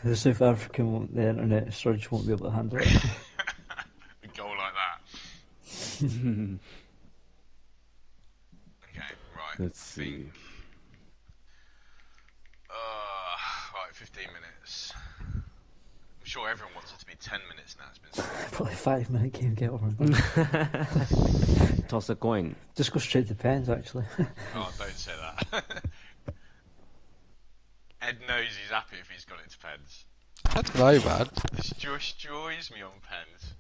The South African the internet surge won't be able to handle it. A goal like that. Okay, right. Let's see. Right, 15 minutes. I'm sure everyone wants it to be 10 minutes now. It's been so long. Probably 5 minute game, get over it. Toss a coin. Just go straight to pens, actually. Oh, don't say that. Ed knows he's happy if he's got it to pens. I don't know, man. This destroys me on pens.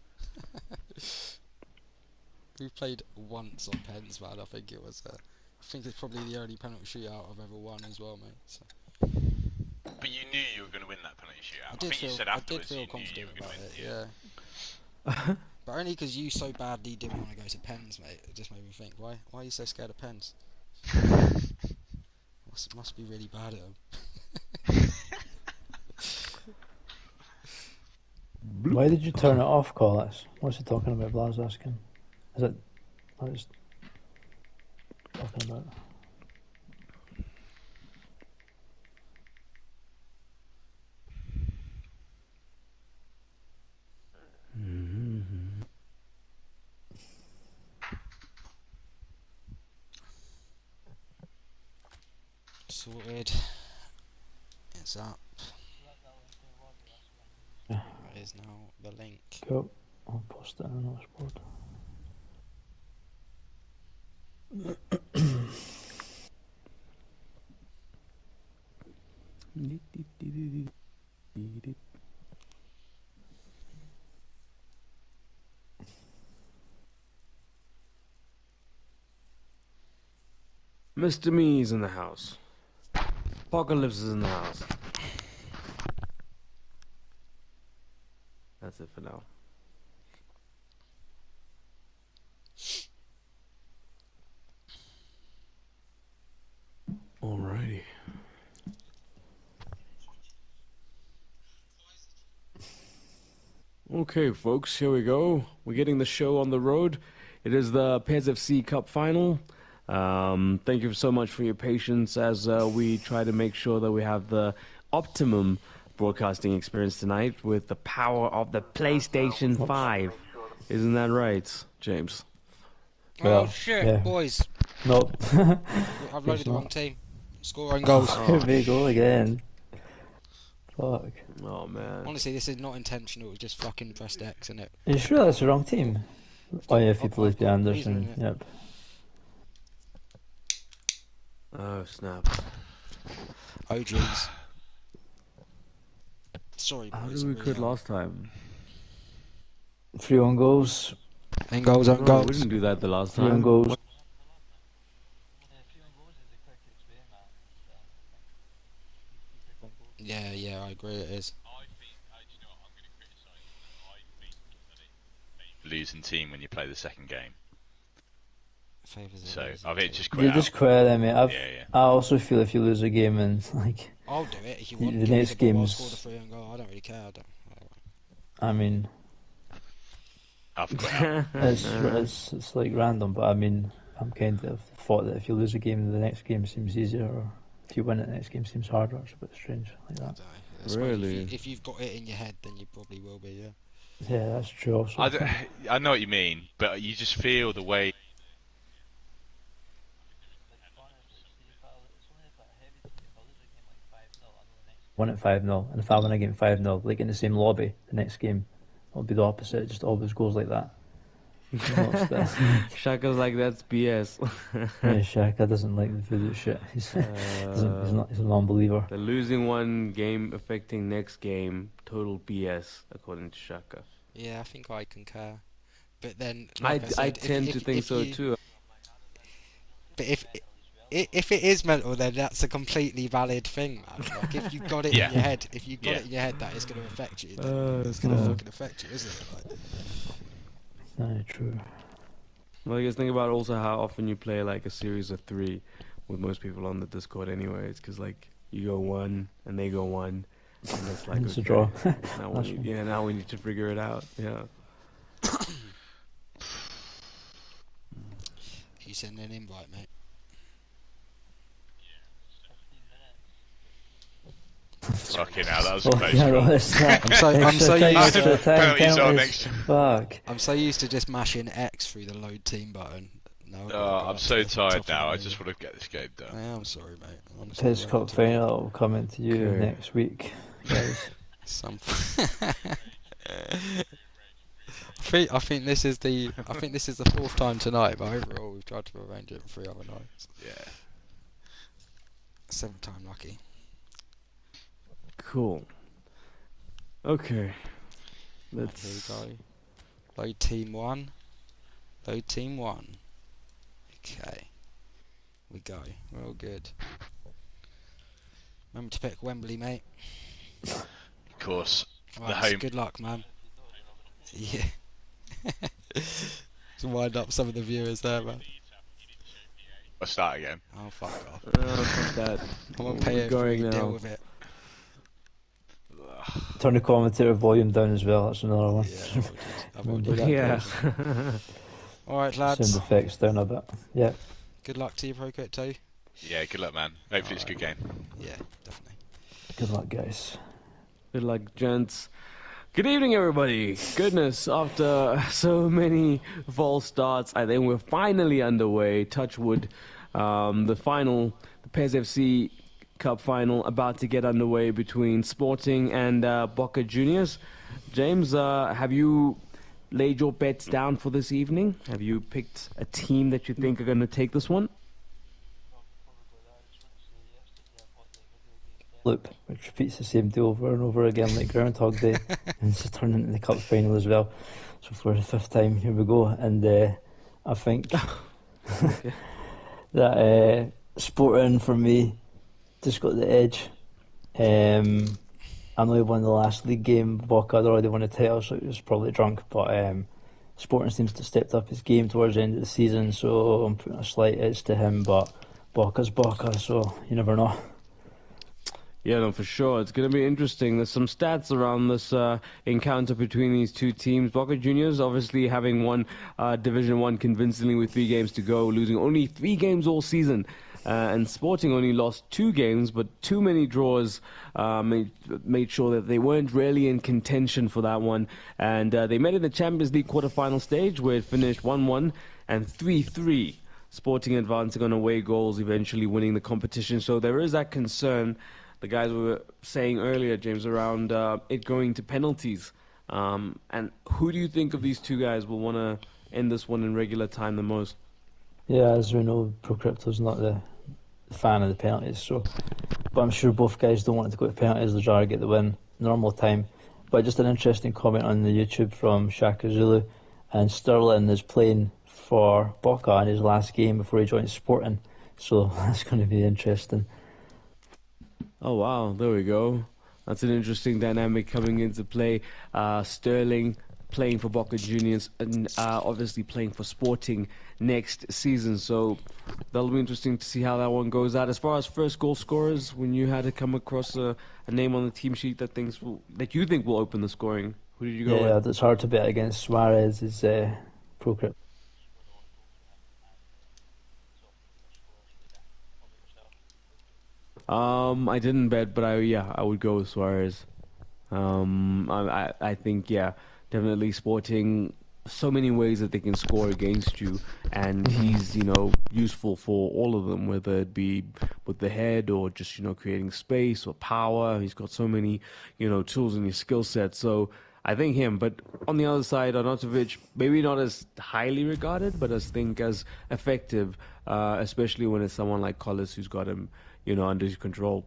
We played once on pens, man. I think it was. I think it's probably the only penalty shootout I've ever won as well, mate. So. But you knew you were going to win that penalty shootout. I think you said afterwards you feel knew confident you were going about to it, win. yeah. But only because you so badly didn't want to go to pens, mate. It just made me think, why are you so scared of pens? Must be really bad at them. Why did you turn it off, Collis? What's he talking about? Blaz asking. Is it? What is talking about? Sorted. It's up. Yeah. It is now the link. Cool. I'll post it on the notice board. Mr. Me's in the house. Apocalypse is in the house. That's it for now. Alrighty. Okay, folks, here we go. We're getting the show on the road. It is the PES FC Cup final. Thank you so much for your patience as we try to make sure that we have the optimum broadcasting experience tonight with the power of the PlayStation 5. Isn't that right, James? Oh shit, yeah. boys. Nope. I've loaded the wrong team. Scoring goals. Here we go again. Fuck. Oh, man. Honestly, this is not intentional. It was just fucking pressed X, innit? Are you sure that's the wrong team? Oh yeah, if you believe the Anderson. Reason, Yep. Oh, snap. Oh jeez. Sorry, How boys. did we quit last time? 3 on goals. And goals, No, on goals. we didn't do that the last 3 on time. goals. Yeah, I agree it is. Losing team when you play the second game. Favours So it. I've just quit You out. just quit then, mate. Yeah. I also feel if you lose a game and like I'll do it if you The want. Give me next the ball, I'll game's- score the 3 on goal. I don't really care. I mean I've quit out. it's like random, but I mean I'm kind of thought that if you lose a game the next game seems easier, or if you win it the next game seems harder. It's a bit strange like that. I suppose Really? If you've got it in your head, then you probably will be. Yeah. Yeah, that's true also. I know what you mean, but you just feel the way. Won it 5-0, and if I win a game 5-0, like in the same lobby, the next game it'll be the opposite. It just always goes like that. Shaka's like, that's BS. Yeah, Shaka doesn't like the voodoo shit. He's he's a non-believer. The losing one game affecting next game, total BS, according to Shaka. Yeah, I think I concur. But then, I like I said, tend to think so too. But if it is mental, then that's a completely valid thing, man. Like if you got it in your head, that is going to affect you. Then it's going to fucking affect you, isn't it? Like, No, true. Well, I guess think about also how often you play like a series of 3 with most people on the Discord anyway. It's because like you go 1 and they go 1, and it's like It's a draw. Now we need to figure it out. Yeah. you send an invite, mate. Fucking hell, that was a Oh, close yeah, call. that's that. I'm so used extra to time, Penalties on penalties. next. Fuck. I'm so used to just mashing X through the load team button. Now I've got to go I'm up so to the tired top of now. the I menu. just want to get this game done. Yeah, I'm sorry, mate. Honestly, PES won't Cup to me. final coming to you Okay. next week, guys. Some. I think this is the fourth time tonight, but overall we've tried to arrange it for 3 other nights. Yeah. 7th time lucky. Cool. Okay. Right, Let's. here we go. Load team 1. Load team 1. Okay. We go. We're all good. Remember to pick Wembley, mate. Of course. Right, The home. good luck, man. Yeah. To wind up some of the viewers there, man. I'll start again. Oh, fuck off. Fuck that. Come on, We're pay it going free, deal now. with it. Turn the commentator volume down as well. That's another one. Yeah, I've already Remember done that. Yeah. Alright, Sound lads. effects down a bit. Yeah. Good luck to you, ProCrit 2. Yeah, good luck, man. Hopefully it's a good game. Yeah, definitely. Good luck, guys. Good luck, gents. Good evening, everybody. Goodness, after so many false starts, I think we're finally underway. Touch wood. The final, the PES FC Cup final, about to get underway between Sporting and Boca Juniors. James, have you laid your bets down for this evening? Have you picked a team that you think are going to take this one? Loop, which repeats the same day over and over again like Groundhog Day. And it's turned into the cup final as well. So for the 5th time, here we go. And I think that Sporting, for me, just got the edge. I know he won the last league game. Boca had already won a title, so he was probably drunk. But Sporting seems to have stepped up his game towards the end of the season, so I'm putting a slight edge to him. But Boca's Boca, so you never know. Yeah, no, for sure. It's going to be interesting. There's some stats around this encounter between these two teams. Boca Juniors obviously having won Division 1 convincingly with 3 games to go, losing only 3 games all season. And Sporting only lost 2 games, but too many draws made sure that they weren't really in contention for that one. And they met in the Champions League quarterfinal stage, where it finished 1-1 and 3-3. Sporting advancing on away goals, eventually winning the competition. So there is that concern. The guys were saying earlier, James, around it going to penalties. And who do you think of these two guys will want to end this one in regular time the most? Yeah, as we know, ProCrypto's not the fan of the penalties, so. But I'm sure both guys don't want it to go to penalties. They'd rather get the win normal time. But just an interesting comment on the YouTube from Shaka Zulu. And Sterling is playing for Boca in his last game before he joins Sporting. So that's going to be interesting. Oh, wow, there we go. That's an interesting dynamic coming into play. Sterling playing for Boca Juniors and obviously playing for Sporting next season. So that'll be interesting to see how that one goes out. As far as first goal scorers, when you had to come across a name on the team sheet that you think will open the scoring, who did you go with? Yeah, it's hard to bet against Suarez. Is ProCrypto. I didn't bet, but I would go with Suarez. I think, definitely Sporting, so many ways that they can score against you, and he's, useful for all of them, whether it be with the head or just, creating space or power. He's got so many, tools in his skill set. So I think him. But on the other side, Arnautovic, maybe not as highly regarded, but as effective, especially when it's someone like Collis who's got him, under his control.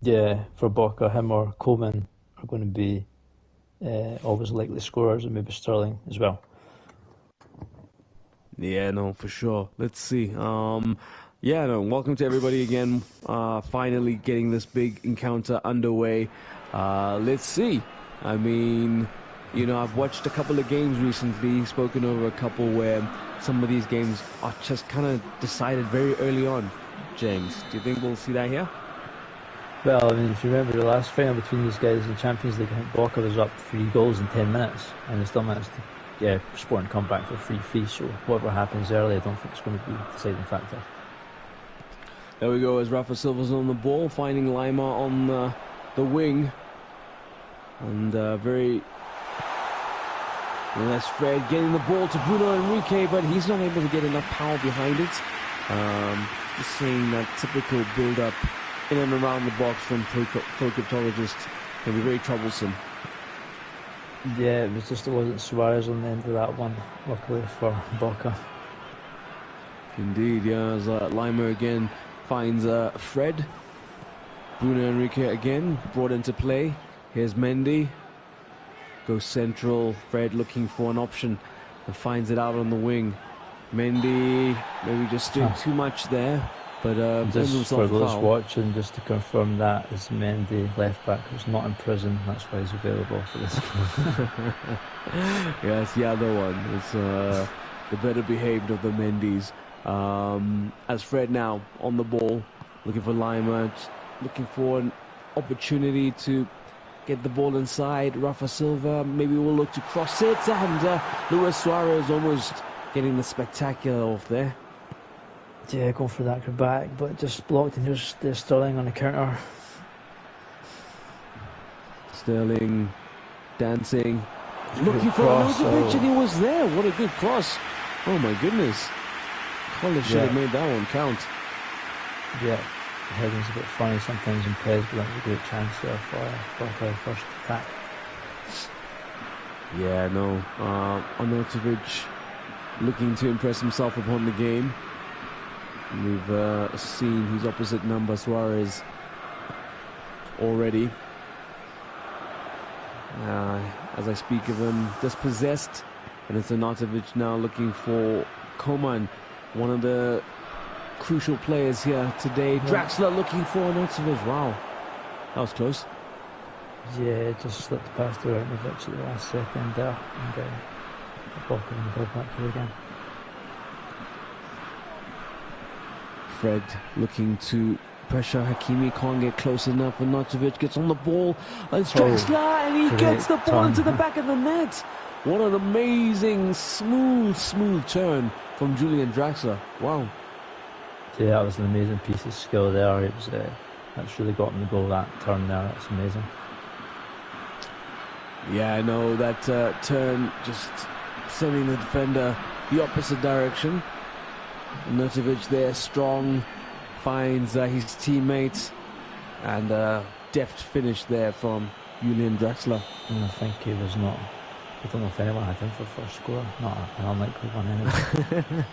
Yeah, for Boca, him or Coleman are going to be always likely scorers, and maybe Sterling as well. Yeah, no, for sure. Let's see. Welcome to everybody again. Finally getting this big encounter underway. Let's see. I mean, I've watched a couple of games recently, spoken over a couple where some of these games are just kind of decided very early on. James, do you think we'll see that here? Well, I mean, if you remember the last final between these guys in the Champions League, I think Boca was up 3 goals in 10 minutes, and they still managed to Sporting come back for 3-3, so whatever happens early, I don't think it's going to be a deciding factor. There we go, as Rafa Silva's on the ball, finding Lima on the wing. And very... And that's Fred getting the ball to Bruno Henrique, but he's not able to get enough power behind it. Just seeing that typical build-up in and around the box from pro cryptologists can be very troublesome. Yeah, it wasn't Suarez on the end of that one, luckily for Boca. Indeed, yeah, as Lima again finds Fred. Bruno Henrique again brought into play. Here's Mendy. Goes central. Fred looking for an option and finds it out on the wing. Mendy maybe just doing too much there, but just for those watching, just to confirm, that is Mendy, left back, who's not in prison. That's why he's available for this. Yes, the other one is the better behaved of the Mendys. As Fred now on the ball, looking for Lima, looking for an opportunity to get the ball inside. Rafa Silva maybe will look to cross it, and Luis Suarez almost getting the spectacular off there. Yeah, going for the acrobatic, but just blocked, and here's Sterling on the counter. Sterling dancing, looking for Milosevic, and he was there. What a good cross. Oh my goodness. Collins should have made that one count. Yeah, the heading's a bit funny sometimes in PES, but that was a great chance there for Boca first attack. Yeah, no, Arnautovic looking to impress himself upon the game. We've seen his opposite number, Suarez, already. As I speak of him, dispossessed, and it's Arnautovic now looking for Coman, one of the crucial players here today. Draxler looking for Arnautovic. Wow, that was close. Yeah, just slipped past Arnautovic at the last second there, and Boca and go back here again. Fred looking to pressure Hakimi, can't get close enough. Arnautovic gets on the ball, and Draxler, and he gets the ball into the back of the net. What an amazing, smooth turn from Julian Draxler. Wow. Yeah, that was an amazing piece of skill there. It was that's really got him the goal, that turn there. That's amazing. Yeah, I know that turn, just sending the defender the opposite direction. Arnautovic there, strong, finds his teammate, and deft finish there from Julian Draxler. And I think he was not. I don't know if anyone had him for first score. Not an unlikely one anyway.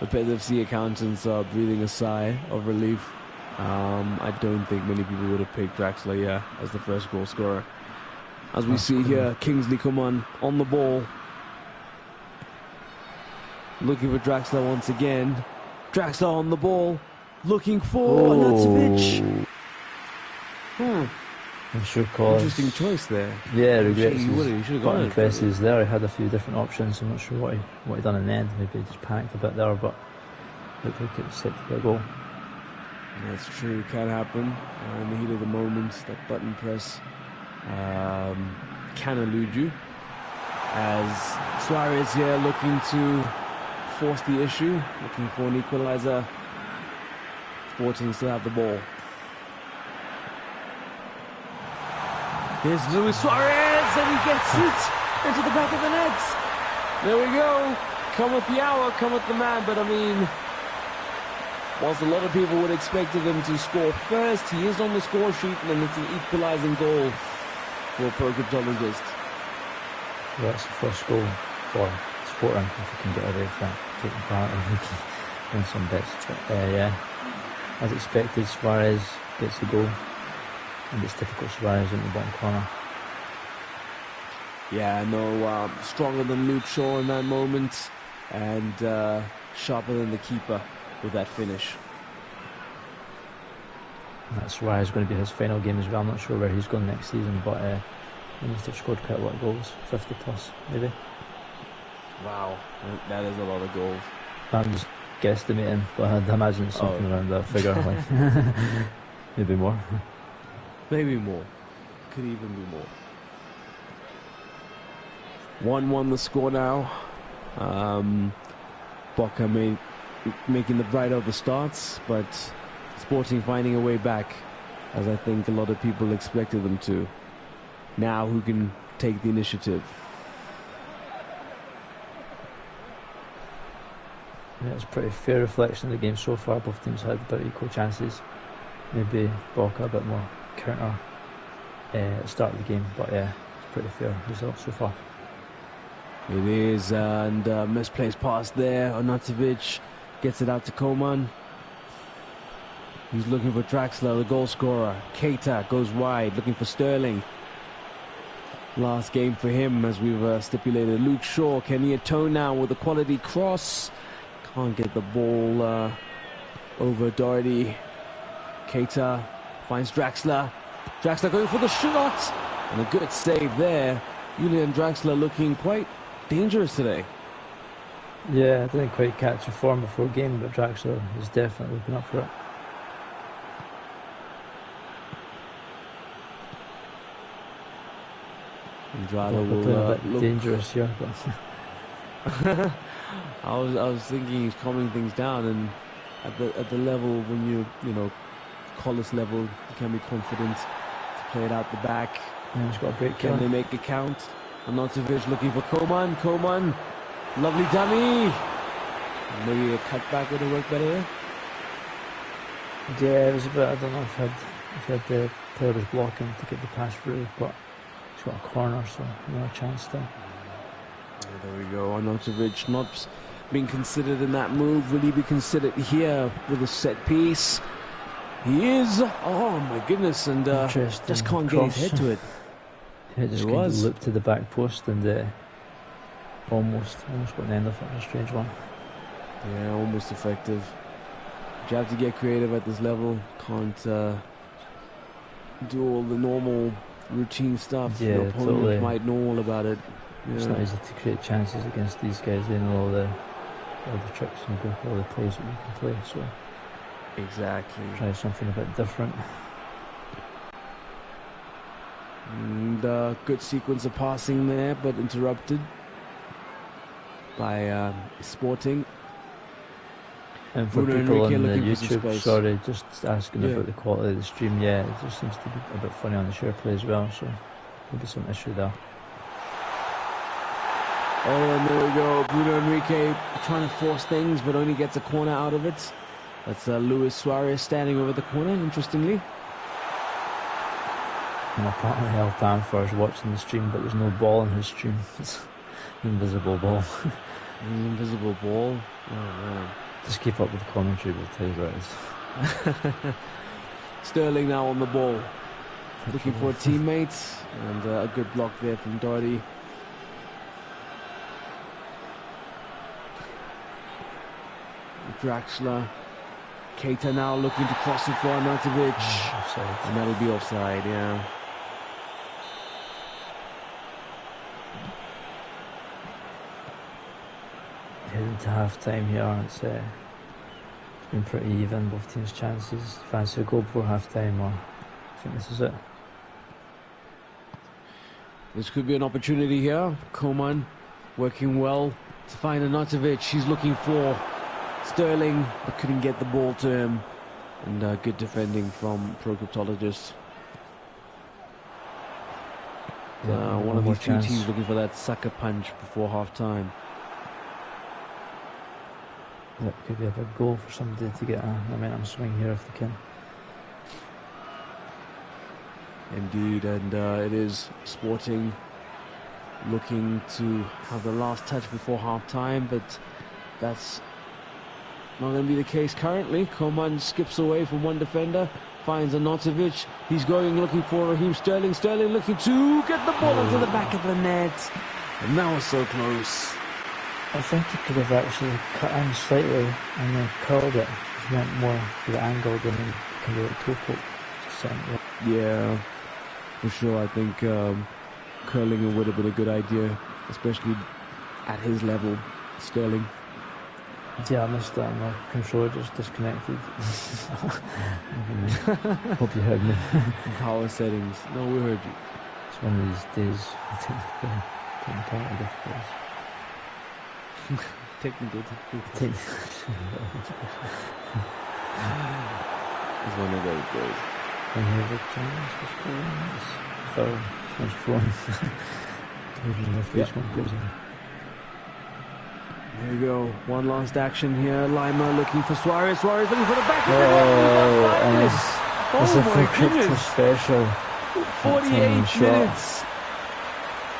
The PES FC accountants are breathing a sigh of relief. I don't think many people would have picked Draxler as the first goal scorer. As we see here, Kingsley Coman on the ball. Looking for Draxler once again. Draxler on the ball. Looking for Arnautovic. I'm sure Collins. Interesting choice there. Yeah, regrets he should have gone presses there. He had a few different options. I'm not sure what he done in the end. Maybe he just panicked a bit there, but looked like it was set to get a goal. That's true, can happen. In the heat of the moment, that button press can elude you. As Suarez here looking to force the issue, looking for an equalizer. Sporting still have the ball. Here's Luis Suarez, and he gets it into the back of the net. There we go. Come with the hour, come with the man. But I mean, whilst a lot of people would have expected him to score first, he is on the score sheet, and it's an equalizing goal for a pro cryptologist. Yeah, that's the first goal for Sporting, if you can get away from taking part in some bits. But yeah, as expected, Suarez gets the goal. And it's typical Suarez in the bottom corner. Yeah, no, stronger than Luke Shaw in that moment, and sharper than the keeper with that finish. And that's Suarez going to be his final game as well. I'm not sure where he's going next season, but he must have scored quite a lot of goals, 50 plus maybe. Wow, that is a lot of goals. I'm just guesstimating, but I'd imagine it's something around that figure, like maybe more. Maybe more. Could even be more. 1-1 the score now. Boca may making the brighter of the starts, but Sporting finding a way back, as I think a lot of people expected them to. Now who can take the initiative? Yeah, it's a pretty fair reflection of the game so far. Both teams had about equal chances. Maybe Boca a bit more counter at the start of the game, but yeah, it's pretty fair result so far. It is, and misplaced pass there. Onatovic gets it out to Koeman. He's looking for Draxler, the goal scorer. Keita goes wide, looking for Sterling. Last game for him, as we've stipulated. Luke Shaw, can he atone now with a quality cross? Can't get the ball over Doherty. Keita finds Draxler. Draxler going for the shot, and a good save there. Julian Draxler looking quite dangerous today. Yeah, I didn't quite catch the form before game, but Draxler is definitely looking up for it. Andrada will look look dangerous here. But I was thinking he's calming things down, and at the level when you Collis level, you can be confident to play it out the back. Yeah, he's got a great Can they make it count? Onatovic looking for Koeman. Koeman, lovely dummy. Maybe a cutback would have worked better. Yeah, it was a bit. I don't know if the player was blocking to get the pass through, but he's got a corner, so no chance there. There we go. Onatovic not being considered in that move. Will he be considered here with a set piece? He is. Oh my goodness! And just can't get his head to it. Yeah, just kind of looped to the back post and almost got an end of it. A strange one. Yeah, almost effective. You have to get creative at this level. Can't do all the normal routine stuff. Yeah, your opponent totally. might know all about it. Yeah. It's not easy to create chances against these guys. They know all the tricks and all the plays that you can play. So exactly. Try something a bit different. And good sequence of passing there, but interrupted by Sporting. And for Bruno people on Henrique the looking for some YouTube, space. sorry, just asking Yeah. about the quality of the stream. Yeah, it just seems to be a bit funny on the share play as well, so maybe some issue there. Oh, and there we go. Bruno Henrique trying to force things, but only gets a corner out of it. That's Luis Suarez standing over the corner, interestingly. And apparently El Panfer is watching the stream, but there's no ball in his stream. It's an invisible ball. An invisible ball. Oh man. Just keep up with the commentary, we'll tell you where it is. Sterling now on the ball, looking for a teammate, and a good block there from Doherty. Draxler. Keita now looking to cross it for Onatovic. And that'll be offside, yeah. Heading to half time here, it's been pretty even, both teams' chances. Fancy a goal before half time, or I think this is it. This could be an opportunity here. Koeman working well to find Onatovic. He's looking for Sterling, but couldn't get the ball to him. And good defending from Pro Cryptologist. One of these two teams looking for that sucker punch before half time. That could be a big goal for somebody to get a momentum swing here if they can. Indeed, and it is Sporting looking to have the last touch before half time, but that's not going to be the case currently. Koeman skips away from one defender, finds Onatovic. He's going looking for Raheem Sterling. Sterling looking to get the ball into the back of the net, and that was so close. I think he could have actually cut in slightly and then curled it. He went more for the angle than he kind of like toe poke. Yeah, for sure. I think curling it would have been a good idea, especially at his level, Sterling. Yeah, I missed that. My controller just disconnected. Hope you heard me. Power settings. No, we heard you. It's one of these days. Technically difficult. technical. Take- It's one of those days. And here the chance for scores. Oh, it's fun. Yep. There we go. One last action here. Lima looking for Suarez. Suarez looking for the back of the net. And it's a full crypto special. 48 minutes.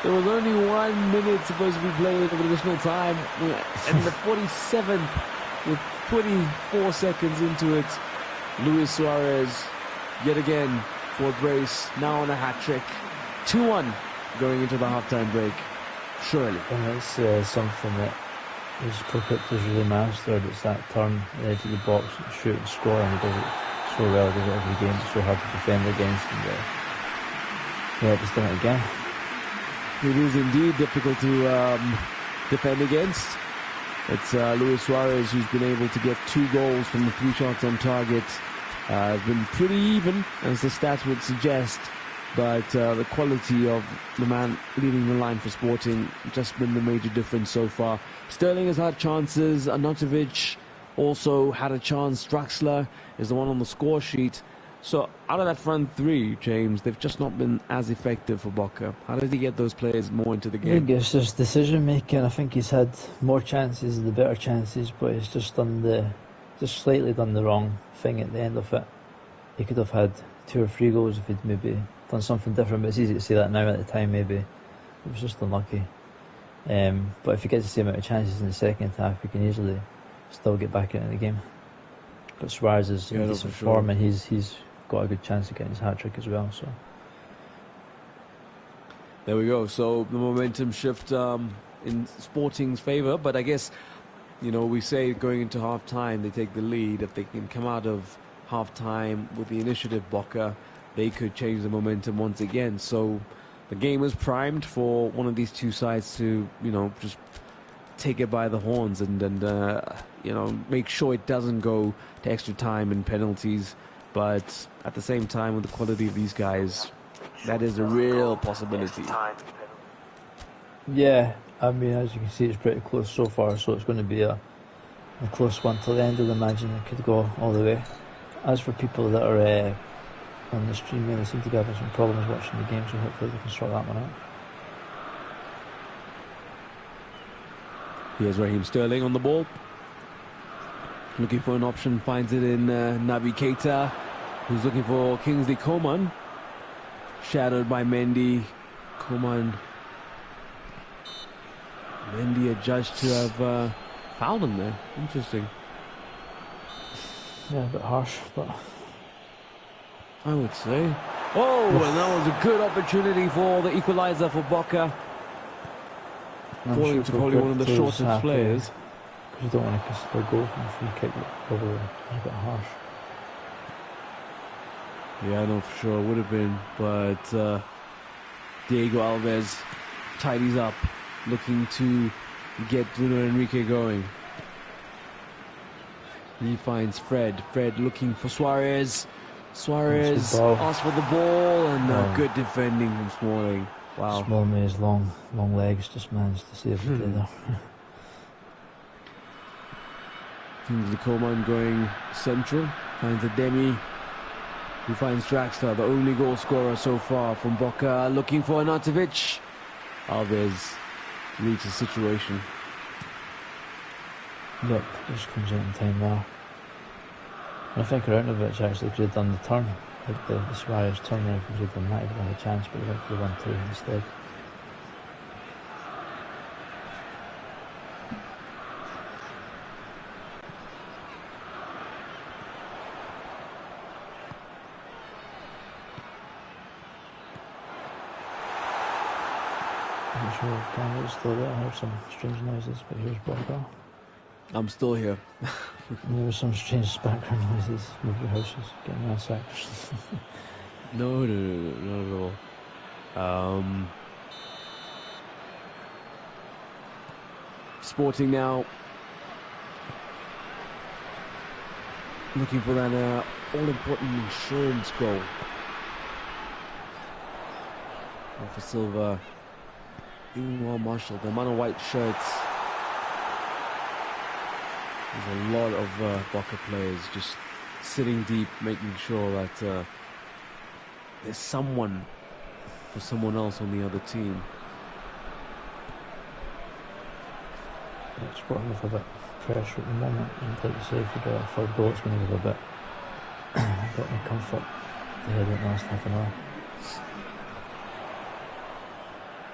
There was only 1 minute supposed to be played of additional time. And the 47th, with 24 seconds into it, Luis Suarez, yet again, for a brace, now on a hat-trick. 2-1 going into the halftime break. Surely. And it's something that his pro crypto's really mastered. It's that turn at the edge of the box, shoot and score, and he does it so well, does it every game. It's so hard to defend against, and yeah, just done it again. It is indeed difficult to defend against. It's Luis Suarez who's been able to get 2 goals from the 3 shots on target. Been pretty even, as the stats would suggest, but the quality of the man leading the line for Sporting just been the major difference so far. Sterling has had chances. Arnautovic also had a chance. Draxler is the one on the score sheet. So out of that front 3, James, they've just not been as effective for Boca. How does he get those players more into the I game? think it's just decision making. I think he's had more chances, the better chances, but he's just slightly done the wrong thing at the end of it. He could have had 2 or 3 goals if he'd maybe done something different, but it's easy to say that now. At the time, maybe it was just unlucky. But if he gets the same amount of chances in the second half, he can easily still get back into the game. But Suarez is in decent form, and he's got a good chance of getting his hat-trick as well. So there we go. So the momentum shift in Sporting's favour, but I guess, you know, we say going into half-time they take the lead. If they can come out of half-time with the initiative, Boca, they could change the momentum once again. So the game is primed for one of these 2 sides to, you know, just take it by the horns and you know, make sure it doesn't go to extra time and penalties. But at the same time, with the quality of these guys, that is a real possibility. yeah, I mean, as you can see, it's pretty close so far, so it's going to be a close one till the end. I'd imagine it could go all the way. As for people that are on the stream, they seem to be having some problems watching the game, so hopefully they can sort that one out. Here's Raheem Sterling on the ball. Looking for an option, finds it in Naby Keita, who's looking for Kingsley Coman. Shadowed by Mendy. Coman. Mendy adjudged to have fouled him there. Interesting. Yeah, a bit harsh, but I would say. Oh, and that was a good opportunity for the equaliser for Boca. Falling to probably one of the shortest players. Because you don't want to kiss their goal from a free kick, but probably a bit harsh. Yeah, I know for sure it would have been, but Diego Alves tidies up, looking to get Bruno Henrique going. He finds Fred. Fred looking for Suarez. Suarez asks for the ball, and good defending from Smalling. Wow. Smallman's long legs just managed to save the play there. Kingsley Coman going central, finds a Demi, who finds Draxler, the only goal scorer so far from Boca, looking for Arnautovic. Alves reads the situation. Yep, just comes out in time there. And I think Arnautovic actually could have done the turn, like the Suarez turn there. If he could have done that, he would have had a chance, but he went for the 1-2 instead. I'm not sure if Daniel's still there. I heard some strange noises, but here's Boca. I'm still here. There were some strange background noises. Move your houses, getting ransacked. No, not at all. Sporting now looking for that all-important insurance goal. For Silva, even well marshaled, the amount of white shirts There's a lot of Boca players just sitting deep, making sure that there's someone for someone else on the other team. It's working with a bit of pressure at the moment, and like you say, if we get a third goal, it's going to give a bit more comfort to head in the last half an hour.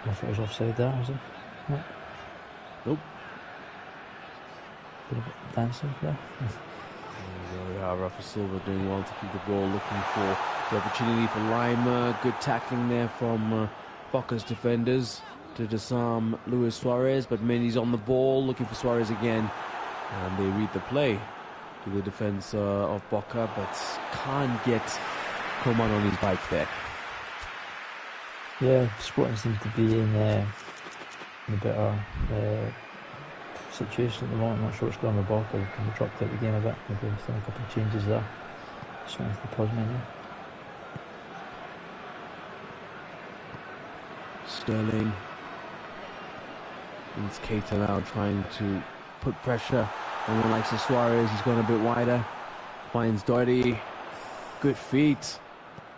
I thought he was offside there, is he? No. Nope. Bit of dancing there. There we are, Rafa Silva doing well to keep the ball, looking for the opportunity for Lima. Good tackling there from Boca's defenders to disarm Luis Suarez, but Mendy's on the ball, looking for Suarez again, and they read the play to the defense of Boca, but can't get Coman on his bike there. Yeah, Sporting seems to be in a better situation at the moment. I'm not sure what's going on with Boca. They kind of dropped out the game a bit. Maybe we've done a couple of changes there. Just went into the pause menu. Sterling. And it's Keita now trying to put pressure on the likes of Suarez. He's gone a bit wider. Finds Doherty. Good feet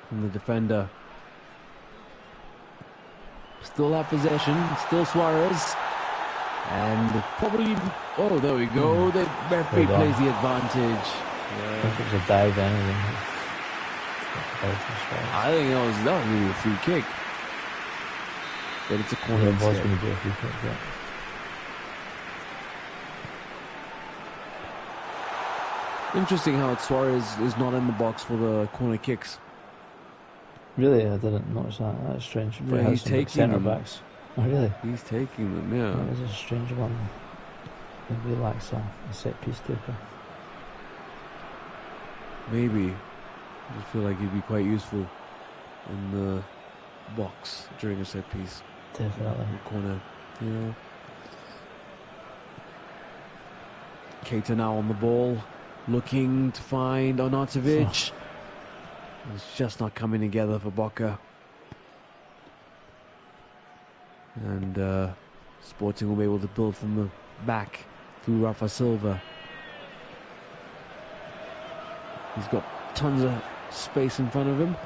from the defender. Still have possession. Still Suarez. And probably... Oh, there we go. The referee plays the advantage. I think it was a dive then. I think that was really a free kick. But it's a corner. Yeah, it was going to be a free kick, yeah. Interesting how Suarez is not in the box for the corner kicks. Really, I didn't notice that. That's strange. Yeah, he's taking centre them. backs. Oh, really? He's taking them, yeah. That was a strange one. Maybe he lacks a set piece taker. Maybe. I just feel like he'd be quite useful in the box during a set piece. Definitely. In the corner, yeah. Keita now on the ball, looking to find Onatovic. It's just not coming together for Boca. And Sporting will be able to build from the back through Rafa Silva. He's got tons of space in front of him.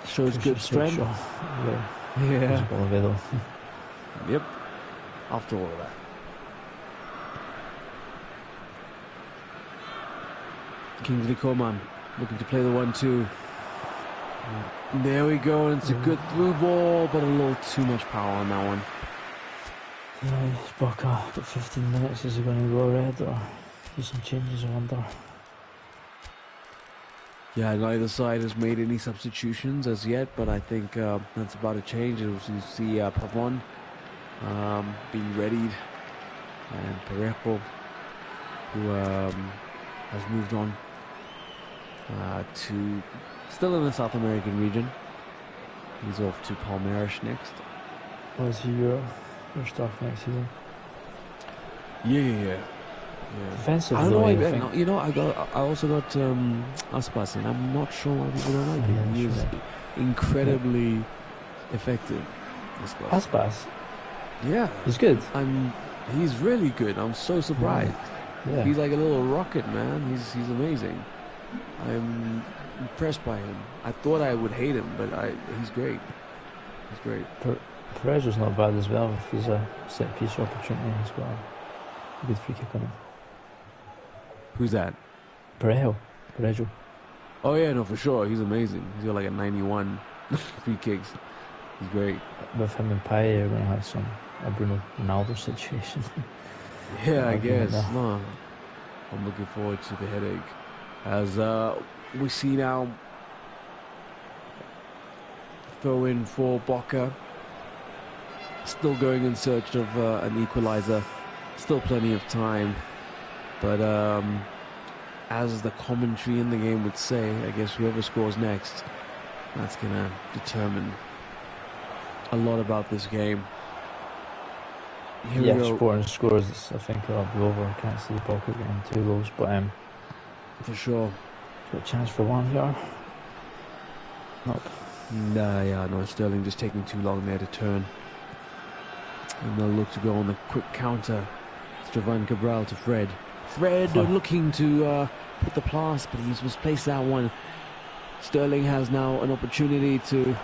Shows good strength. Yeah. Yep. After all of that. Kingsley Coman looking to play the 1-2. There we go, and it's a good through ball, but a little too much power on that one. Yeah, Boca, got 15 minutes. Is he going to go red or do some changes, I wonder? Yeah, neither side has made any substitutions as yet, but I think that's about to change. You see Pavon being readied, and Parejo, who has moved on to still in the South American region. He's off to Palmeiras next. Was he your stuff next season? Yeah. Defensive, I don't know. I I also got Aspas, and I'm not sure why people don't like him. He is incredibly effective. Aspas. Yeah, he's good. He's really good. I'm so surprised. Yeah. He's like a little rocket, man. He's amazing. I'm impressed by him. I thought I would hate him, but he's great. He's great. Perez's not bad as well. If he's a set piece opportunity, he's got a good free kick on him. Who's that? Parejo. Oh yeah, no, for sure. He's amazing. He's got like a 91 free kicks. He's great. With him and Payet, you're going to have a Bruno Ronaldo situation. Yeah, I guess. No, I'm looking forward to the headache. As we see now, throw in for Boca. Still going in search of an equalizer. Still plenty of time. But as the commentary in the game would say, I guess whoever scores next, that's going to determine a lot about this game. Here Sporting scores, I think it'll be over. I can't see Boca getting 2 goals, but for sure. Got a chance for one here. Nope. No, Sterling just taking too long there to turn. And they'll look to go on the quick counter. It's Jovan Cabral to Fred. Fred looking to put the pass, but he's misplaced that one. Sterling has now an opportunity to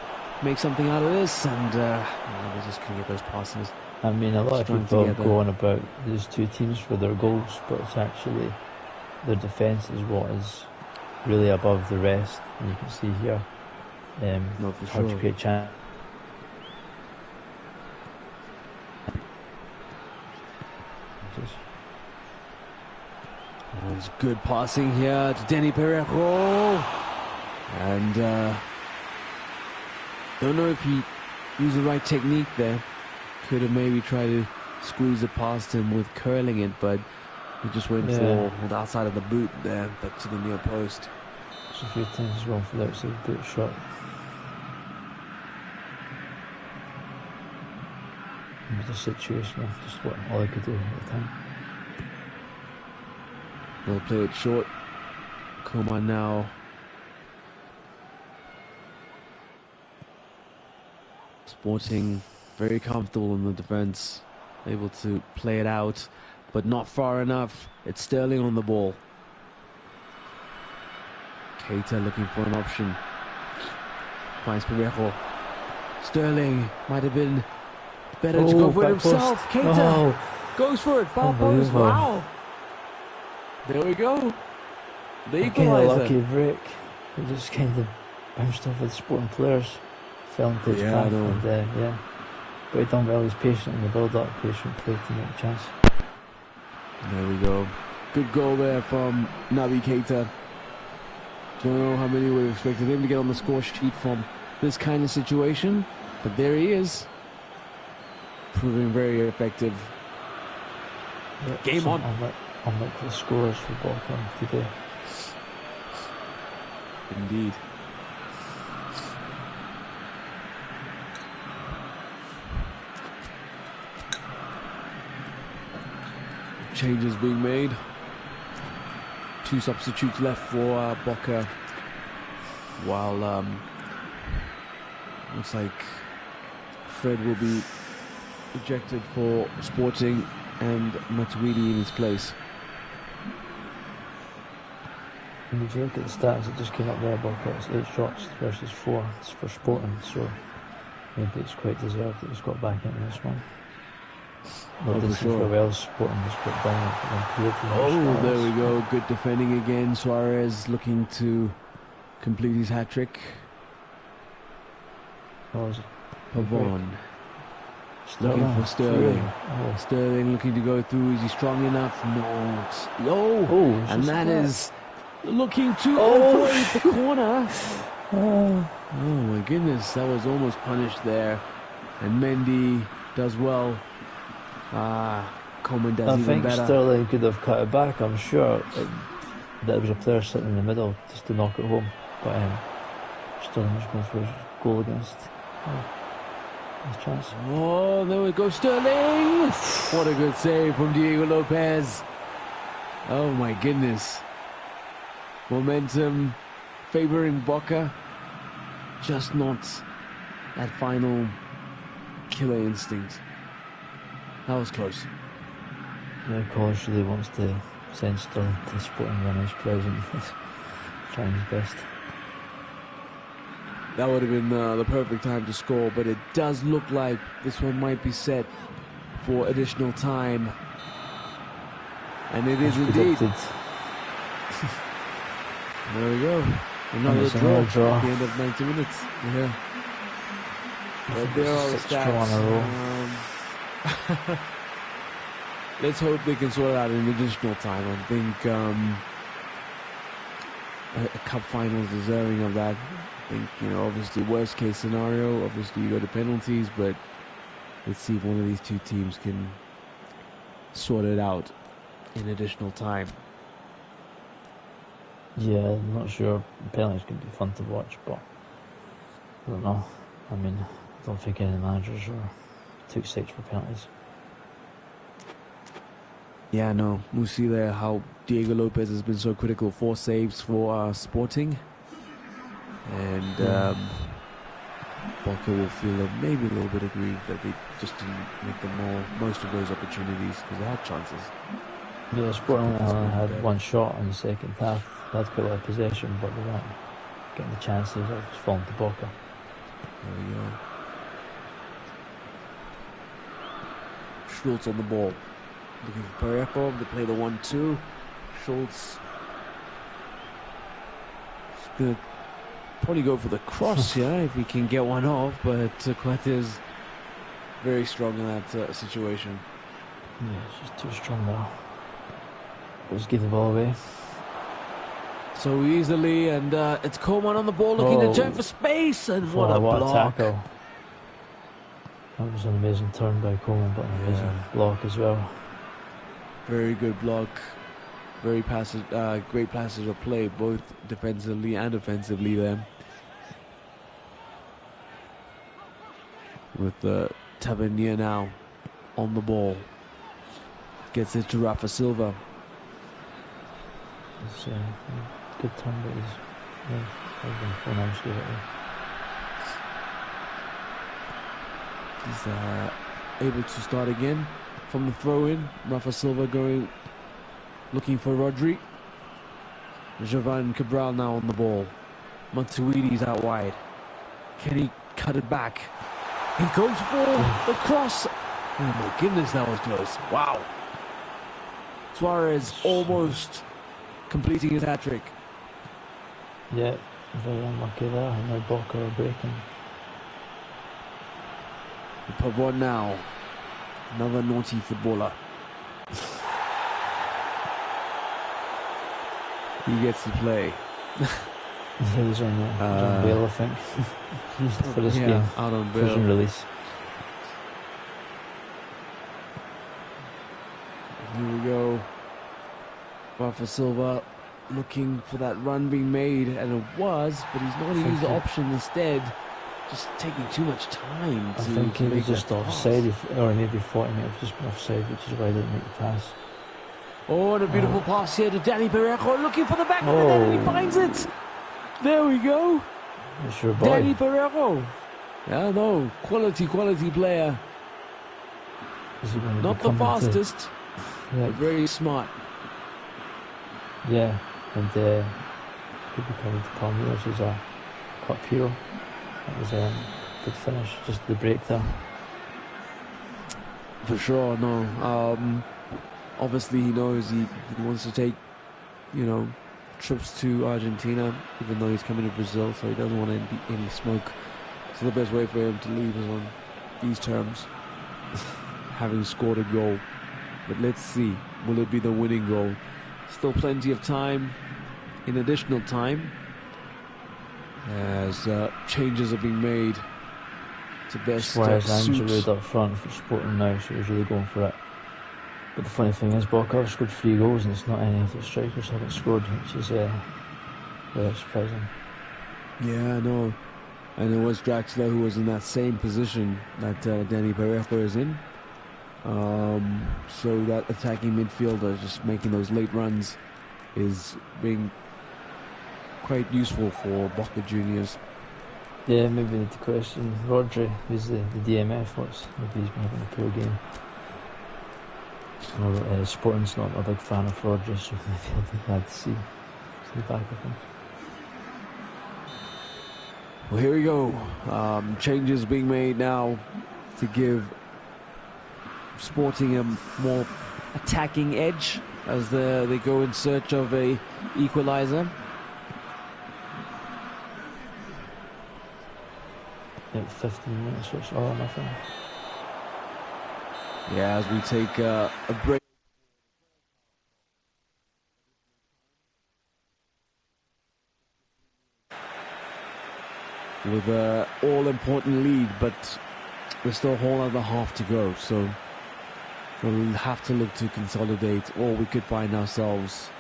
make something out of this, and they're just going to get those passes. I mean, a lot of people together. go on about these two teams for their goals, but it's actually their defence is what is really above the rest. And you can see here, No, for hard to sure. create chance. There's good passing here to Denny Perejo. And don't know if he used the right technique there. Could have maybe tried to squeeze it past him with curling it, but he just went for the outside of the boot there, but to the near post. There's a few times he's going for the outside boot shot. It was a situational, just what all I could do at the time. They'll play it short. Coman now. Sporting very comfortable in the defense, able to play it out, but not far enough. It's Sterling on the ball. Keita looking for an option. Finds Perejo. Sterling might have been better to go for it himself. Keita goes for it. Foul post. Wow. There we go. The Kind of lucky equalizer. break. He just kind of bounced off with the Sporting players. Fell into his Yeah, path. I know. And, but he done well. He's patient in the build-up, patient play to make a chance. There we go. Good goal there from Naby Keita. Don't know how many would have expected him to get on the score sheet from this kind of situation, but there he is. Proving very effective. Yep, Game on. Unlikely scores for Boca today. Indeed. Changes being made. 2 substitutes left for Boca. While looks like Fred will be ejected for Sporting and Matuidi in his place. And if you look at the stats, it just came up there. Boca, it's 8 shots versus 4. It's for Sporting, so maybe it's quite deserved that he's got back into this one. No, this is where Wales Sporting was quite dominant. There we go. Good defending again. Suarez looking to complete his hat-trick. Pavon looking for Sterling. Sterling looking to go through. Is he strong enough? No. And that is looking to avoid the corner. Oh my goodness, that was almost punished there. And Mendy does well. Coman does even better. I think Sterling could have cut it back. I'm sure that there was a player sitting in the middle just to knock it home, but Sterling was going for his goal against his chance. Oh, there we go, Sterling! What a good save from Diego Lopez. Oh my goodness. Momentum favouring Boca. Just not that final killer instinct. That was close. Yeah, College really wants to send Sterling to Sporting when he's present. Trying his best. That would have been the perfect time to score, but it does look like this one might be set for additional time. And it is indeed. There we go. Another draw at the end of 90 minutes. Yeah. But there are the stats. Let's hope they can sort it out in additional time. I think a cup final is deserving of that. I think, obviously worst case scenario, obviously you go to penalties, but let's see if one of these two teams can sort it out in additional time. Yeah, I'm not sure. Penalties can be fun to watch, but I don't know. I mean, I don't think any managers took sides for penalties. Yeah, no. We'll see there how Diego Lopez has been so critical. 4 saves for Sporting. And Boca will feel maybe a little bit aggrieved that they just didn't make the most of those opportunities because they had chances. Yeah, Sporting only had one shot in the second half. They had quite a lot of possession, but they weren't getting the chances. It was falling to Boca. There we go. Schultz on the ball. Looking for Parejo. They play the 1-2. Schultz is going to probably go for the cross here if he can get one off, but Quet is very strong in that situation. Yeah, it's just too strong now. Just give the ball away. So easily, and it's Coleman on the ball looking to turn for space, and what a block. Tackle. That was an amazing turn by Coleman, but an amazing block as well. Very good block. Very great passage of play, both defensively and offensively there. With Tavernier now on the ball. Gets it to Rafa Silva. It's a good turn, but he's able to start again from the throw-in. Rafa Silva looking for Rodri. Jovan Cabral now on the ball. Matuidi's out wide. Can he cut it back? He goes for the cross. Oh my goodness, that was close. Wow. Suarez almost completing his hat-trick. Yeah, very unlucky there. And now Boca are breaking. Pavon now. Another naughty footballer. He gets to play. He's on bail, I think. For this game. Out on bail. Prison release. Here we go. Rafa Silva looking for that run being made, and it was, but he's not used the option instead. Just taking too much time. I think he was just offside, or maybe 40 metres just been offside, which is why he didn't make the pass. Oh, and a beautiful pass here to Danny Parejo, looking for the back of the net, and he finds it. There we go. It's your boy. Danny Parejo. Yeah, no, quality player. Not the fastest, but very smart. Yeah, and could be coming to Palmeiras as a cup hero. That was a good finish, just the break there. For sure, no. Obviously, he knows he wants to take, trips to Argentina, even though he's coming to Brazil, so he doesn't want any smoke. So the best way for him to leave is on these terms, having scored a goal. But let's see, will it be the winning goal? Still plenty of time, in additional time, as changes are being made to best Suarez and suit. Giroud up front for Sporting now, so he's really going for it. But the funny thing is, Boca have scored 3 goals, and it's not any of the strikers haven't scored, which is very surprising. Yeah, I know. And it was Draxler who was in that same position that Danny Parejo is in. So that attacking midfielder, just making those late runs, is being quite useful for Boca Juniors. Yeah, maybe the question, Rodri, who's the DMF, maybe he's been having a poor game. Sporting's not a big fan of Rodri, so maybe I'll be glad to see the back of him. Well, here we go. Changes being made now to give Sporting a more attacking edge as they go in search of a equalizer. Yeah, 15 minutes, so it's all or nothing. Yeah, as we take a break. With an all-important lead, but there's still a whole other half to go, so we'll have to look to consolidate, or we could find ourselves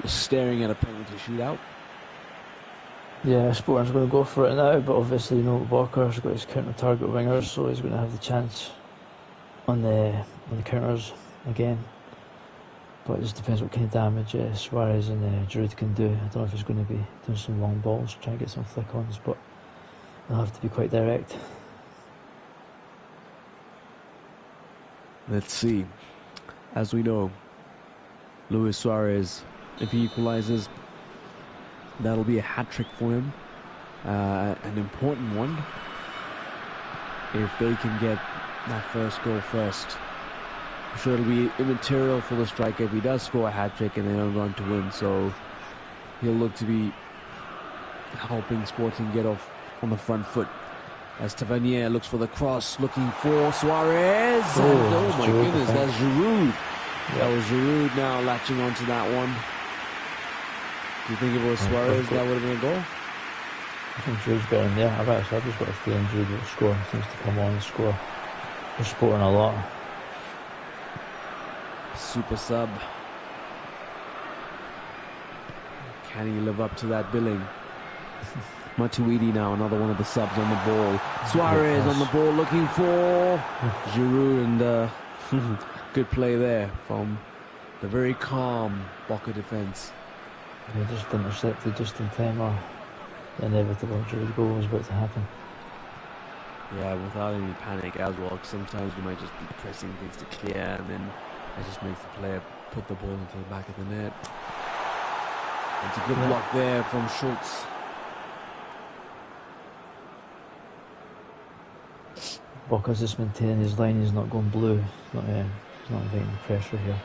staring at a penalty shootout. Yeah, Sporting's going to go for it now, but obviously, Boca's got his counter-target wingers, so he's going to have the chance on the counters again. But it just depends what kind of damage Suarez and Giroud can do. I don't know if he's going to be doing some long balls, trying to get some flick-ons, but they'll have to be quite direct. Let's see. As we know, Luis Suarez. If he equalizes, that'll be a hat-trick for him. An important one. If they can get that first goal first. I'm sure it'll be immaterial for the striker if he does score a hat-trick and they don't run to win. So he'll look to be helping Sporting get off on the front foot. As Tavernier looks for the cross, looking for Suarez. Oh my goodness, that's Giroud. That was Giroud now latching onto that one. Do you think if it was Suarez, that would have been a goal? I think Giroud's better than there. I've just got a feeling Giroud will score. He seems to come on and score. They're Sporting a lot. Super sub. Can he live up to that billing? Matuidi now, another one of the subs on the ball. Suarez on the ball looking for Giroud, and good play there from the very calm Boca defence. They just intercepted just in time, or the inevitable Giroud goal was about to happen. Yeah, without any panic as well, 'cause sometimes you might just be pressing things to clear, and then it just makes the player put the ball into the back of the net. It's a good block there from Schultz. Boca's just maintaining his line. He's not going blue. He's not inviting pressure here.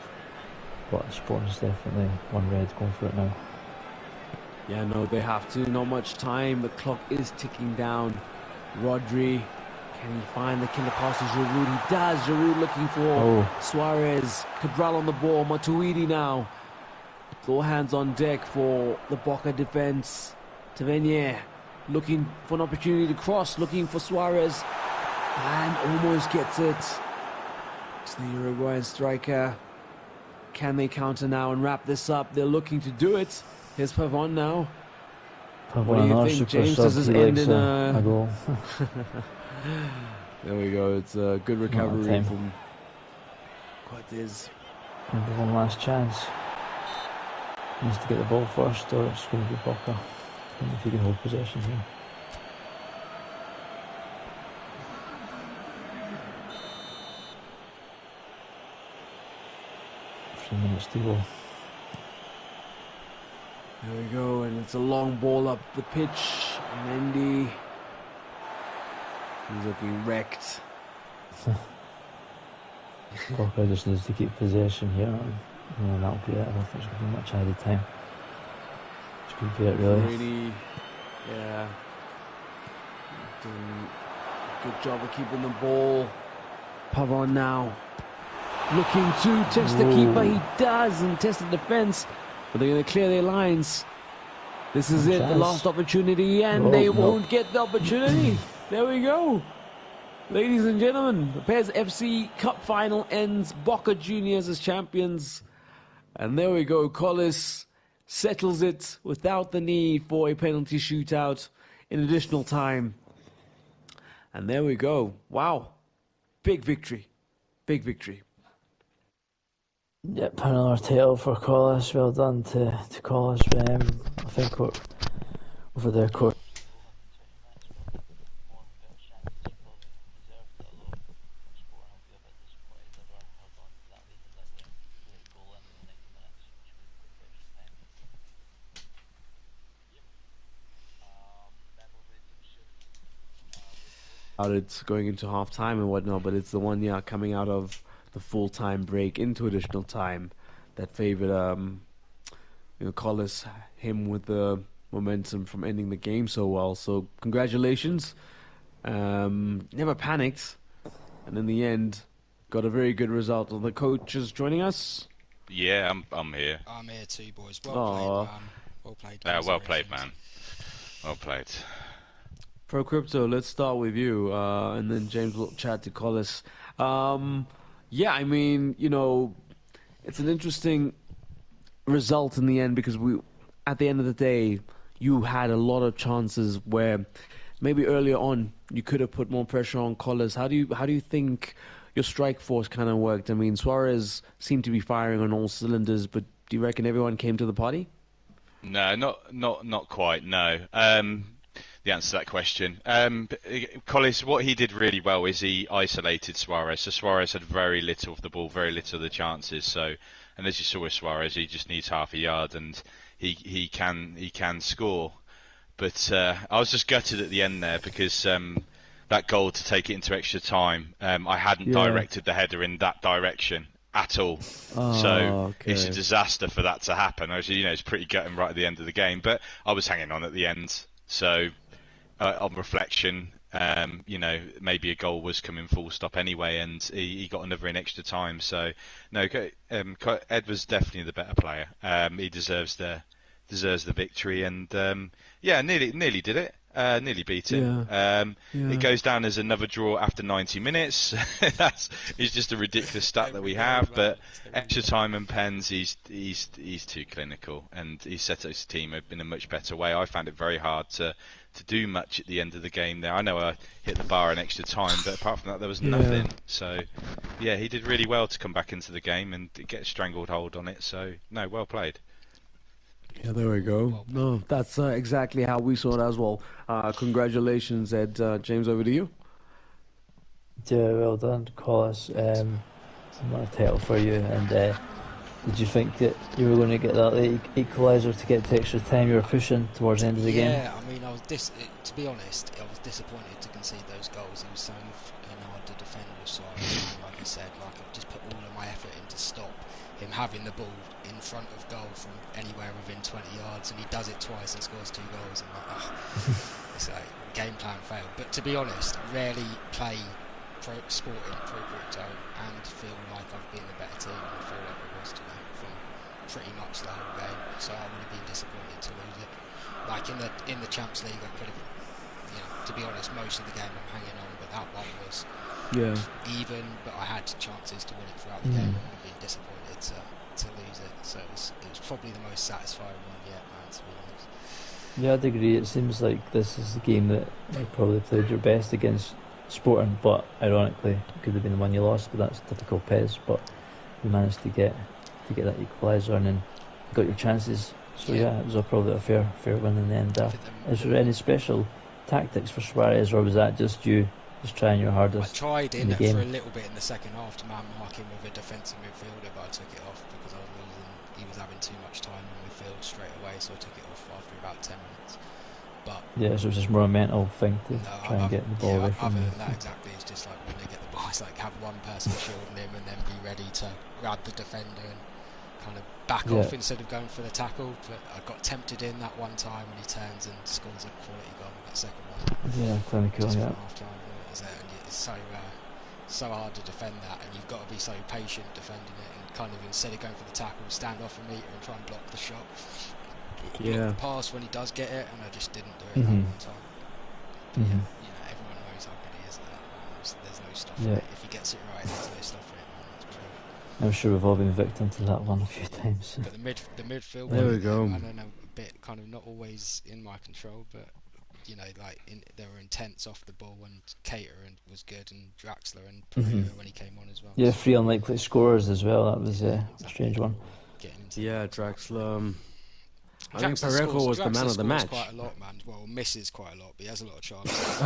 But Sporting's definitely one red going for it now. Yeah, no, they have to. Not much time. The clock is ticking down. Rodri, can he find the killer pass to Giroud? He does. Giroud looking for Suarez. Cabral on the ball. Matuidi now. It's all hands on deck for the Boca defense. Tavernier looking for an opportunity to cross, looking for Suarez, and almost gets it. It's the Uruguayan striker. Can they counter now and wrap this up? They're looking to do it. Here's Pavon now. What do you think, James? Does this end in a goal? There we go. It's a good recovery from Cortez. Maybe one last chance. He needs to get the ball first, or it's going to be Boca. I don't know if he can hold possession here. 3 minutes to go. There we go, and it's a long ball up the pitch. Mendy, he's looking wrecked. Boca just needs to keep possession here, and that'll be it. I don't think there's going to be much added time. It's going to be it, really. Yeah. Doing a good job of keeping the ball. Pavon now, looking to test the keeper. He does, and test the defense. But they're going to clear their lines. This is it, the last opportunity, and they won't get the opportunity. There we go. Ladies and gentlemen, the PES FC Cup final ends. Boca Juniors as champions. And there we go. Collis settles it without the need for a penalty shootout in additional time. And there we go. Wow. Big victory. Big victory. Yep, another title for Collis. Well done to Collis. I think over their course. It's going into half time and whatnot, but it's the one coming out of the full-time break into additional time that favored Collis, him with the momentum from ending the game so well. So congratulations. Never panicked, and in the end got a very good result. Are the coaches joining us? Yeah, I'm here. I'm here too, boys. Well played. Well played, man. Well played. Pro Crypto, let's start with you, and then James will chat to Collis. Yeah, I mean, it's an interesting result in the end because at the end of the day, you had a lot of chances where maybe earlier on you could have put more pressure on Collis. How do you think your strike force kind of worked? I mean, Suarez seemed to be firing on all cylinders, but do you reckon everyone came to the party? No, not quite. No. The answer to that question. Collis, what he did really well is he isolated Suarez. So Suarez had very little of the ball, very little of the chances. So And as you saw with Suarez, he just needs half a yard, and he can score. But I was just gutted at the end there because that goal to take it into extra time, I hadn't directed the header in that direction at all. So it's a disaster for that to happen. It's pretty gutting right at the end of the game, but I was hanging on at the end. So on reflection, maybe a goal was coming full stop anyway, and he got another in extra time. So no, Ed was definitely the better player. He deserves the victory, and nearly did it. Nearly beat him. It goes down as another draw after 90 minutes. It's just a ridiculous stat that we have. But extra time and pens, he's too clinical, and he set his team up in a much better way. I found it very hard to do much at the end of the game there. I know I hit the bar in extra time, but apart from that, there was nothing. So he did really well to come back into the game and get a strangled hold on it. So no, well played. Yeah, there we go. No, that's exactly how we saw it as well. Congratulations, Ed. James, over to you. Yeah, well done, Collis. I'm on a title for you. And did you think that you were going to get that late equaliser to get to extra time? You were pushing towards the end of the game. Yeah, I mean, to be honest, I was disappointed to concede those goals. It was so hard to defend with Suarez. Like I said, I've just put all of my effort in to stop him having the ball in front of goal from anywhere within 20 yards, and he does it twice and scores 2 goals. I'm like, it's like game plan failed. But to be honest, rarely play Sporting pro crypto and feel like I've been the better team, and I feel like it was today from pretty much the whole game. So I would have been disappointed to lose it. Like in the Champions League, I could have, to be honest, most of the game I'm hanging on, but that one was even. But I had chances to win it throughout the game. I would have been disappointed to lose it. So it was probably the most satisfying one yet, man, to be honest. Yeah, I'd agree. It seems like this is the game that you probably played your best against Sporting, but ironically it could have been the one you lost, but that's typical PES. But you managed to get that equaliser, and then you got your chances. So it was probably a fair win in the end. Is there any special tactics for Suarez, or was that just you just trying your hardest? I tried in it for a little bit in the second half to man mark him with a defensive midfielder, but I took it off because I was losing. He was having too much time in midfield straight away, so I took it off after about 10 minutes. But so it was just more a mental thing to try and get the ball away from him. Other than that, exactly, it's just like when they get the ball, it's like have one person shielding him and then be ready to grab the defender and kind of back off instead of going for the tackle. But I got tempted in that one time when he turns and scores a quality goal. That second one. Yeah, clinical. Just half time, and it's so hard to defend that, and you've got to be so patient defending it, and kind of instead of going for the tackle, stand off a metre and try and block the shot. Block the pass when he does get it, and I just didn't do it that one time. Everyone knows how good he is at that. There's no stopping it. If he gets it right, there's no stopping it. I'm sure we've all been victim to that one a few times. But the midfield, there we go. I don't know, a bit kind of not always in my control, but they were intense off the ball, and Cater was good, and Draxler and Pereira when he came on as well. Yeah, 3 unlikely scorers as well. That was a strange one. Draxler. I think Parejo was the man of the match. Quite a lot, man. Well, misses quite a lot, but he has a lot of chances.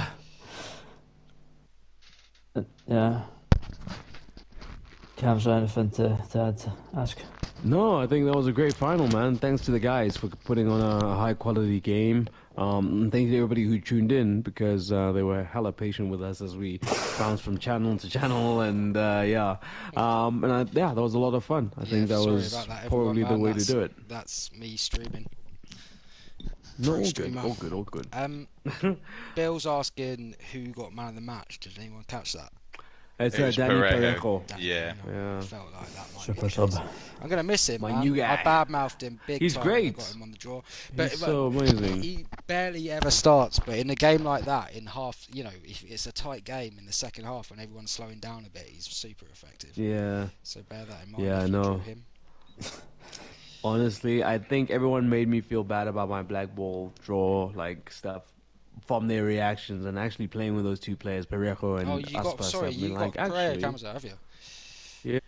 Yeah. Cam's got anything to add to ask? No, I think that was a great final, man. Thanks to the guys for putting on a high quality game. And thanks to everybody who tuned in, because they were hella patient with us as we bounced from channel to channel, and that was a lot of fun. I think that was probably the way to do it. That's me streaming. No, all good. Bill's asking who got man of the match. Did anyone catch that? It's Danny Parejo. Yeah. Felt like that might Super be sub. I'm going to miss him, man. New guy. I badmouthed him big He's time. great. I got him on the draw. He's so amazing. He barely ever starts, but in a game like that, in half, if it's a tight game in the second half when everyone's slowing down a bit, he's super effective. Yeah. So bear that in mind. Yeah, I know. Him. Honestly, I think everyone made me feel bad about my black ball draw stuff from their reactions, and actually playing with those two players, Parejo and Aspas. You got Pereira Camza, have you? Yeah.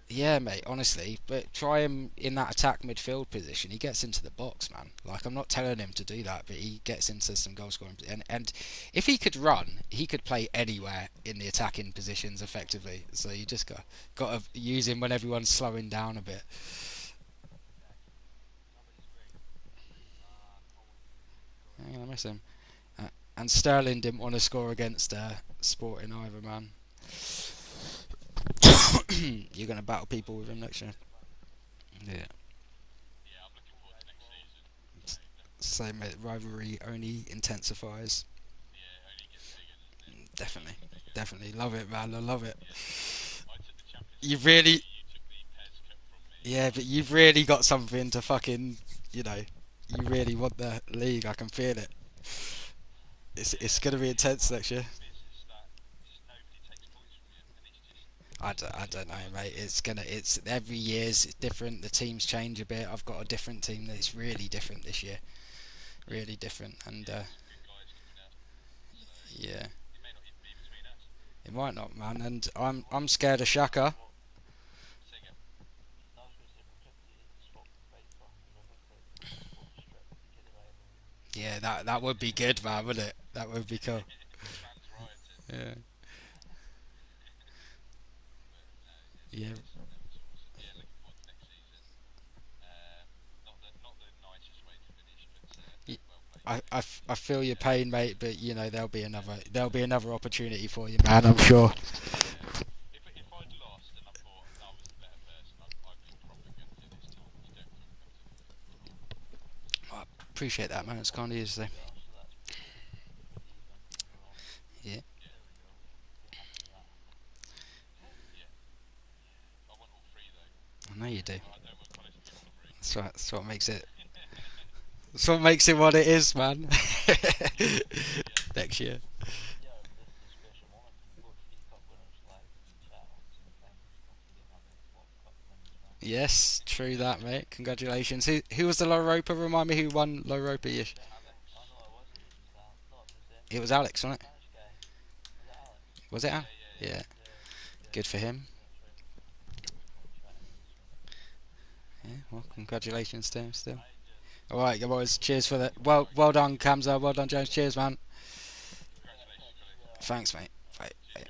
Yeah, mate, honestly, but try him in that attack midfield position. He gets into the box, man. Like, I'm not telling him to do that, but he gets into some goal scoring. And if he could run, he could play anywhere in the attacking positions effectively. So you just got to use him when everyone's slowing down a bit. Yeah, I miss him. And Sterling didn't want to score against Sporting either, man. You're going to battle people with him next year. Yeah. Same, mate. Rivalry only intensifies. Definitely, definitely love it, man. I love it. You've really, yeah, but you've really got something to fucking, you know, you really want the league. I can feel it. It's gonna be intense next year. I don't know, mate. It's every year's different. The teams change a bit. I've got a different team that's really different this year. Really different, and yeah, it might not, man. And I'm scared of Shaka. Yeah, that would be good, man, wouldn't it? That would be cool. Yeah, yeah. I feel your pain, mate, but you know there'll be another opportunity for you, man. I'm sure. I appreciate that, man. It's kind of you to say. Yeah, I know you do. That's what makes it. That's what makes it what it is, man. Next year. Yes, true that, mate. Congratulations. Who was the low roper? Remind me who won low roper. It was Alex, wasn't it? Was it Al? Yeah. Good for him. Yeah. Well, congratulations to him still. All right, boys. Cheers for that. Well done, Kamza. Well done, James. Cheers, man. Thanks, mate. Bye. Bye.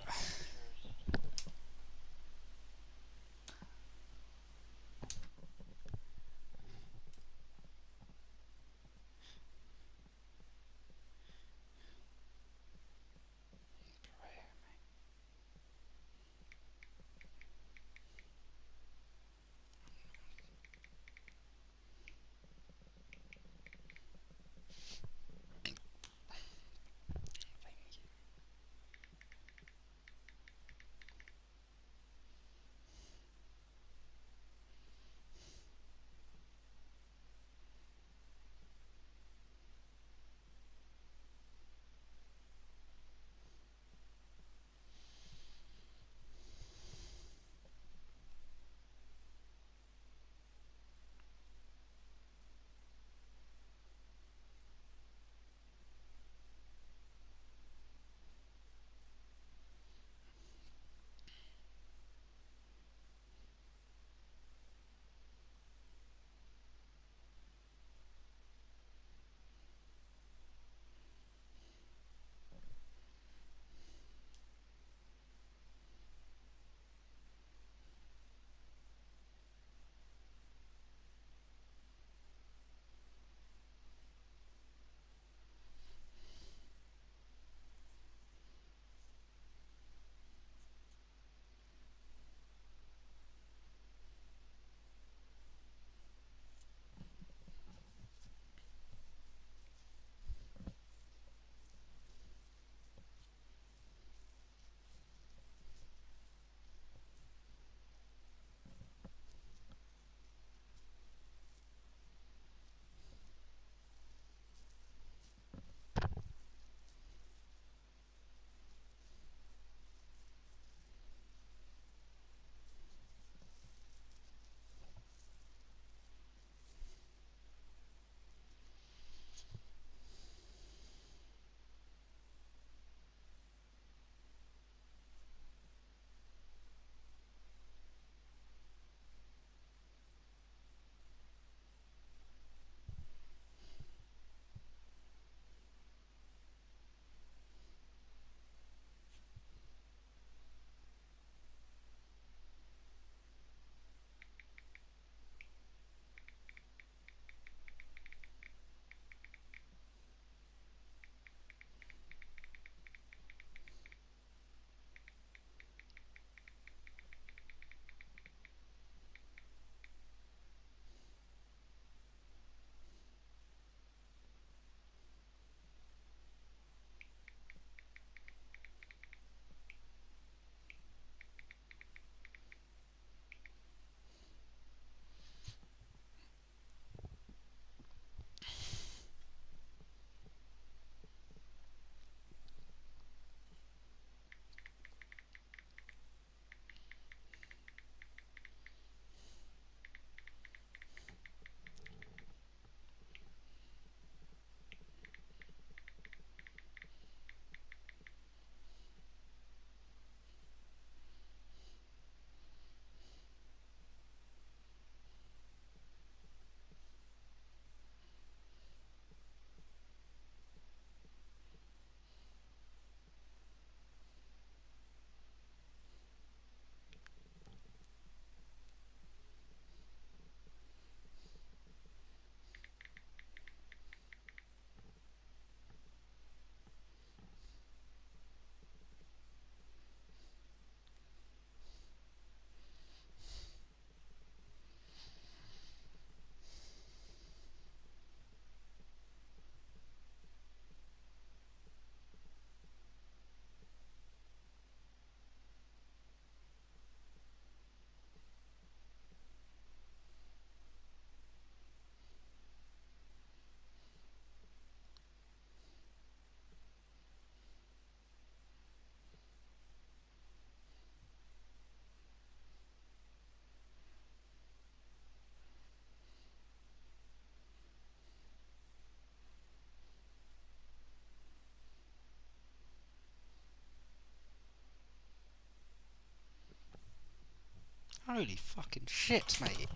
Holy fucking shit, mate.